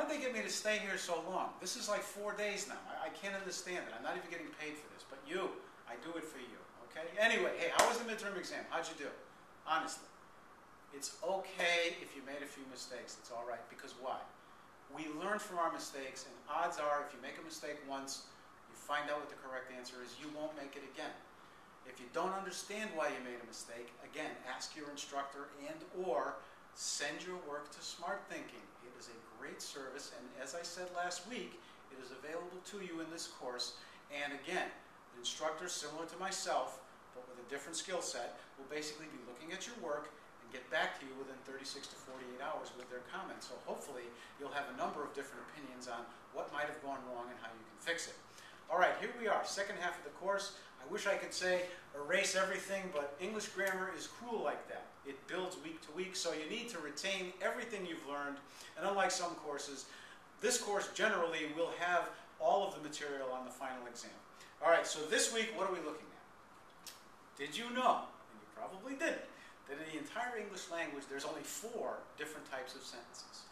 did they get me to stay here so long? This is like 4 days now. I can't understand it. I'm not even getting paid for this. But you, I do it for you. Okay? Anyway, hey, how was the midterm exam? How'd you do? Honestly. It's okay if you made a few mistakes. It's all right. Because why? We learn from our mistakes, and odds are if you make a mistake once, you find out what the correct answer is, you won't make it again. If you don't understand why you made a mistake, again, ask your instructor and or send your work to Smart Thinking. It is a great service, and as I said last week, it is available to you in this course. And again, the instructor, similar to myself, but with a different skill set, will basically be looking at your work and get back to you within 36 to 48 hours with their comments. So hopefully, you'll have a number of different opinions on what might have gone wrong and how you can fix it. All right, here we are, second half of the course. I wish I could say erase everything, but English grammar is cruel like that. It builds week to week, so you need to retain everything you've learned. And unlike some courses, this course generally will have all of the material on the final exam. All right, so this week, what are we looking at? Did you know, and you probably didn't, that in the entire English language, there's only 4 different types of sentences?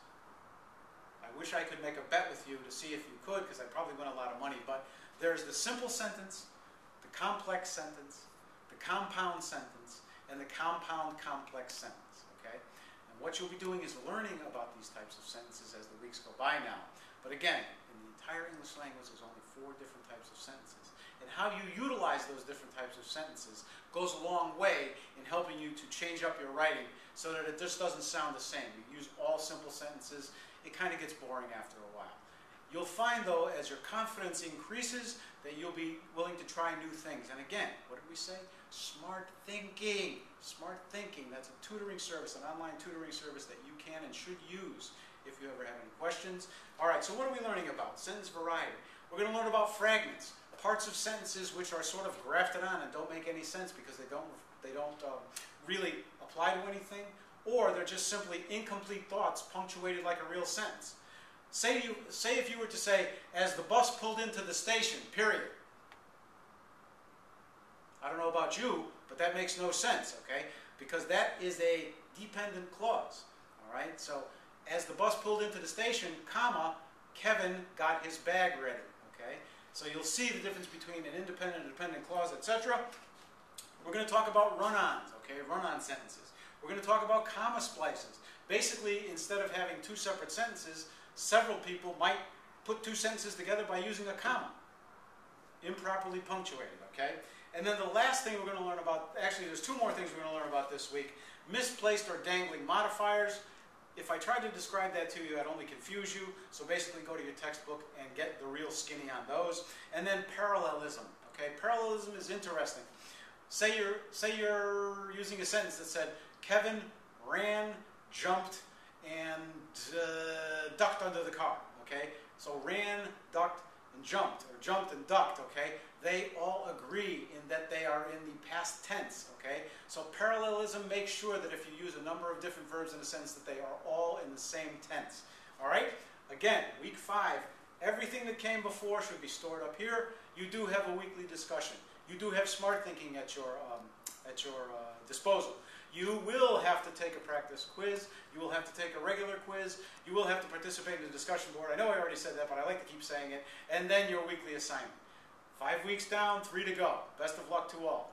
I wish I could make a bet with you to see if you could, because I'd probably win a lot of money, but there's the simple sentence, the complex sentence, the compound sentence, and the compound complex sentence, okay? And what you'll be doing is learning about these types of sentences as the weeks go by now. But again, in the entire English language, there's only 4 different types of sentences. And how you utilize those different types of sentences goes a long way in helping you to change up your writing so that it just doesn't sound the same. You use all simple sentences, it kind of gets boring after a while. You'll find, though, as your confidence increases, that you'll be willing to try new things. And again, what did we say? Smart Thinking. Smart Thinking. That's a tutoring service, an online tutoring service that you can and should use if you ever have any questions. All right, so what are we learning about? Sentence variety. We're going to learn about fragments, parts of sentences which are sort of grafted on and don't make any sense because they don't really apply to anything, or they're just simply incomplete thoughts punctuated like a real sentence. Say if you were to say, as the bus pulled into the station, period. I don't know about you, but that makes no sense, okay? Because that is a dependent clause, all right? So, as the bus pulled into the station, comma, Kevin got his bag ready, okay? So you'll see the difference between an independent and dependent clause, etc. We're going to talk about run-ons, okay? Run-on sentences. We're going to talk about comma splices. Basically, instead of having 2 separate sentences, several people might put 2 sentences together by using a comma, improperly punctuated, okay? And then the last thing we're going to learn about, actually there's 2 more things we're going to learn about this week, misplaced or dangling modifiers. If I tried to describe that to you, I'd only confuse you, so basically go to your textbook and get the real skinny on those. And then parallelism, okay? Parallelism is interesting. Say you're using a sentence that said, Kevin ran, jumped, and ducked under the car, okay? So ran, ducked, and jumped, or jumped and ducked, okay? They all agree in that they are in the past tense, okay? So parallelism makes sure that if you use a number of different verbs in a sentence that they are all in the same tense, all right? Again, week 5, everything that came before should be stored up here. You do have a weekly discussion. You do have Smart Thinking at your disposal. You will have to take a practice quiz. You will have to take a regular quiz. You will have to participate in the discussion board. I know I already said that, but I like to keep saying it. And then your weekly assignment. 5 weeks down, 3 to go. Best of luck to all.